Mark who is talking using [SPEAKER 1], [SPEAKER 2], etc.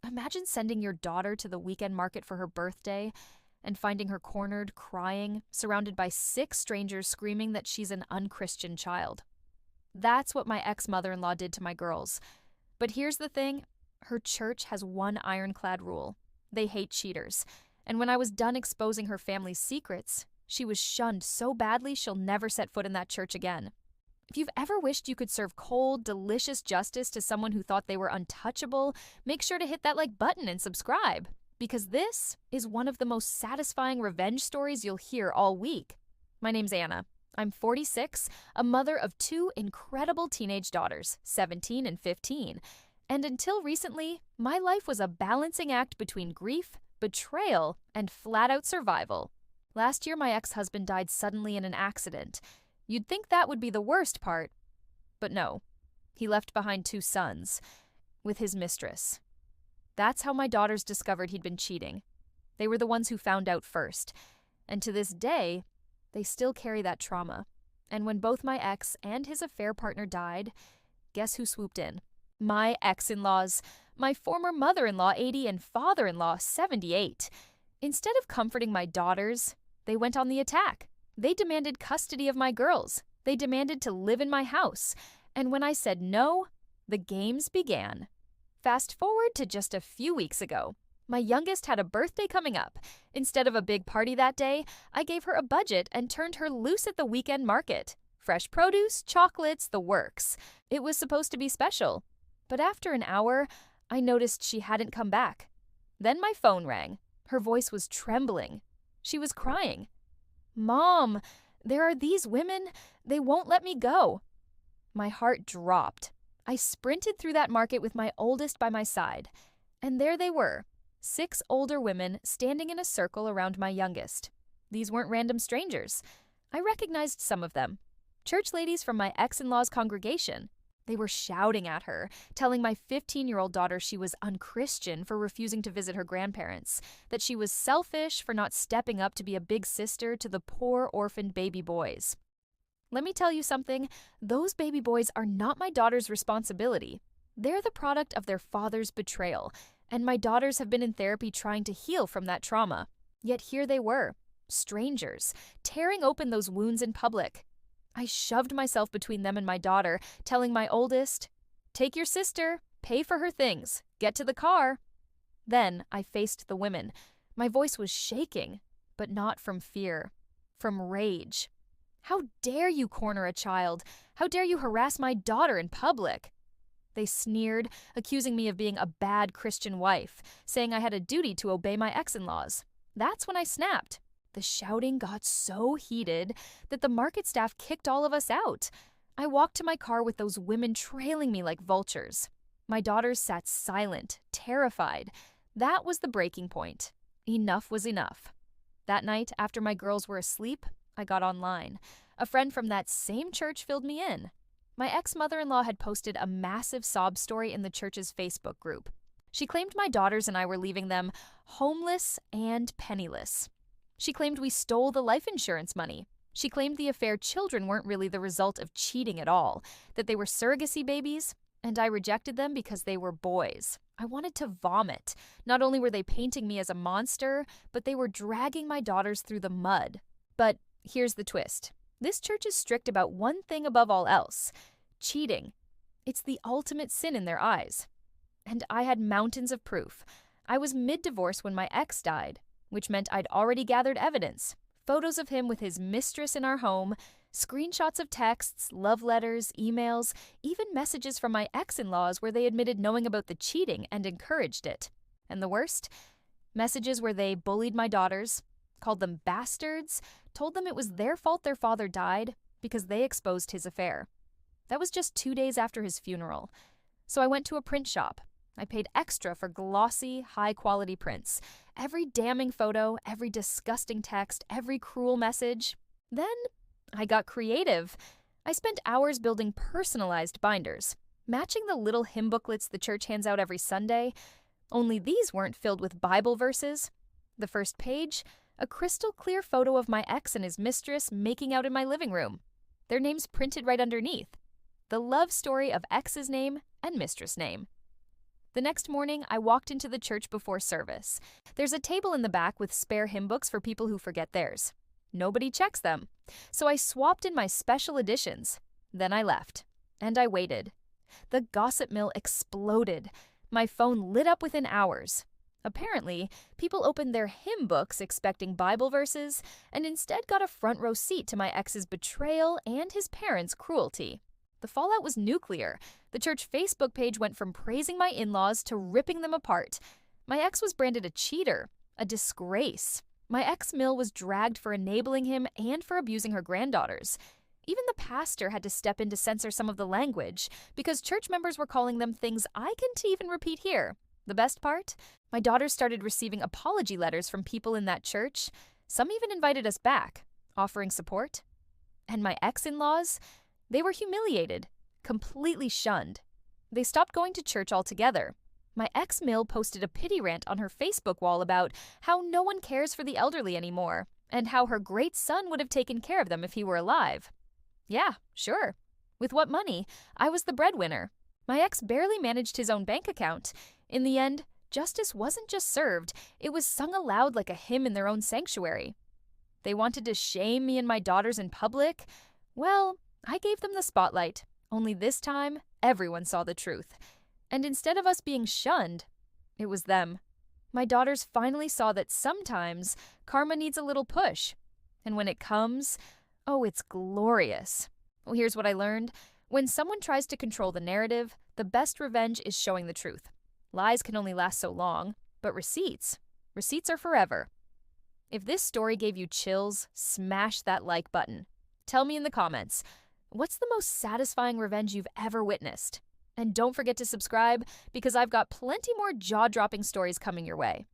[SPEAKER 1] Imagine sending your daughter to the weekend market for her birthday and finding her cornered, crying, surrounded by 6 strangers screaming that she's an unchristian child. That's what my ex-mother-in-law did to my girls. But here's the thing, her church has one ironclad rule. They hate cheaters. And when I was done exposing her family's secrets, she was shunned so badly she'll never set foot in that church again. If you've ever wished you could serve cold, delicious justice to someone who thought they were untouchable, make sure to hit that like button and subscribe, because this is one of the most satisfying revenge stories you'll hear all week. My name's Anna. I'm 46, a mother of 2 incredible teenage daughters, 17 and 15. And until recently, my life was a balancing act between grief, betrayal, and flat-out survival. Last year, my ex-husband died suddenly in an accident. You'd think that would be the worst part, but no. He left behind 2 sons, with his mistress. That's how my daughters discovered he'd been cheating. They were the ones who found out first, and to this day, they still carry that trauma. And when both my ex and his affair partner died, guess who swooped in? My ex-in-laws, my former mother-in-law 80 and father-in-law 78. Instead of comforting my daughters, they went on the attack. They demanded custody of my girls. They demanded to live in my house. And when I said no, the games began. Fast forward to just a few weeks ago. My youngest had a birthday coming up. Instead of a big party that day, I gave her a budget and turned her loose at the weekend market. Fresh produce, chocolates, the works. It was supposed to be special. But after an hour, I noticed she hadn't come back. Then my phone rang. Her voice was trembling. She was crying. "Mom, there are these women. They won't let me go." My heart dropped. I sprinted through that market with my oldest by my side. And there they were, 6 older women standing in a circle around my youngest. These weren't random strangers. I recognized some of them. Church ladies from my ex-in-law's congregation. They were shouting at her, telling my 15-year-old daughter she was unchristian for refusing to visit her grandparents, that she was selfish for not stepping up to be a big sister to the poor orphaned baby boys. Let me tell you something, those baby boys are not my daughter's responsibility. They're the product of their father's betrayal, and my daughters have been in therapy trying to heal from that trauma. Yet here they were, strangers, tearing open those wounds in public. I shoved myself between them and my daughter, telling my oldest, "Take your sister, pay for her things, get to the car." Then I faced the women. My voice was shaking, but not from fear, from rage. "How dare you corner a child? How dare you harass my daughter in public?" They sneered, accusing me of being a bad Christian wife, saying I had a duty to obey my ex-in-laws. That's when I snapped. The shouting got so heated that the market staff kicked all of us out. I walked to my car with those women trailing me like vultures. My daughters sat silent, terrified. That was the breaking point. Enough was enough. That night, after my girls were asleep, I got online. A friend from that same church filled me in. My ex-mother-in-law had posted a massive sob story in the church's Facebook group. She claimed my daughters and I were leaving them homeless and penniless. She claimed we stole the life insurance money. She claimed the affair children weren't really the result of cheating at all, that they were surrogacy babies, and I rejected them because they were boys. I wanted to vomit. Not only were they painting me as a monster, but they were dragging my daughters through the mud. But here's the twist. This church is strict about one thing above all else: cheating. It's the ultimate sin in their eyes. And I had mountains of proof. I was mid-divorce when my ex died, which meant I'd already gathered evidence. Photos of him with his mistress in our home, screenshots of texts, love letters, emails, even messages from my ex-in-laws where they admitted knowing about the cheating and encouraged it. And the worst? Messages where they bullied my daughters, called them bastards, told them it was their fault their father died because they exposed his affair. That was just 2 days after his funeral. So I went to a print shop. I paid extra for glossy, high-quality prints. Every damning photo, every disgusting text, every cruel message. Then I got creative. I spent hours building personalized binders, matching the little hymn booklets the church hands out every Sunday, only these weren't filled with Bible verses. The first page, a crystal-clear photo of my ex and his mistress making out in my living room. Their names printed right underneath. The love story of ex's name and mistress name. The next morning, I walked into the church before service. There's a table in the back with spare hymn books for people who forget theirs. Nobody checks them. So I swapped in my special editions. Then I left. And I waited. The gossip mill exploded. My phone lit up within hours. Apparently, people opened their hymn books expecting Bible verses and instead got a front row seat to my ex's betrayal and his parents' cruelty. The fallout was nuclear. The church Facebook page went from praising my in-laws to ripping them apart. My ex was branded a cheater, a disgrace. My ex-mill was dragged for enabling him and for abusing her granddaughters. Even the pastor had to step in to censor some of the language because church members were calling them things I can't even repeat here. The best part? My daughters started receiving apology letters from people in that church. Some even invited us back, offering support. And my ex-in-laws? They were humiliated, completely shunned. They stopped going to church altogether. My ex-mill posted a pity rant on her Facebook wall about how no one cares for the elderly anymore, and how her great son would have taken care of them if he were alive. Yeah, sure. With what money? I was the breadwinner. My ex barely managed his own bank account. In the end, justice wasn't just served, it was sung aloud like a hymn in their own sanctuary. They wanted to shame me and my daughters in public? Well, I gave them the spotlight, only this time, everyone saw the truth. And instead of us being shunned, it was them. My daughters finally saw that sometimes karma needs a little push. And when it comes, oh, it's glorious. Well, here's what I learned. When someone tries to control the narrative, the best revenge is showing the truth. Lies can only last so long, but receipts are forever. If this story gave you chills, smash that like button. Tell me in the comments, what's the most satisfying revenge you've ever witnessed? And don't forget to subscribe because I've got plenty more jaw-dropping stories coming your way.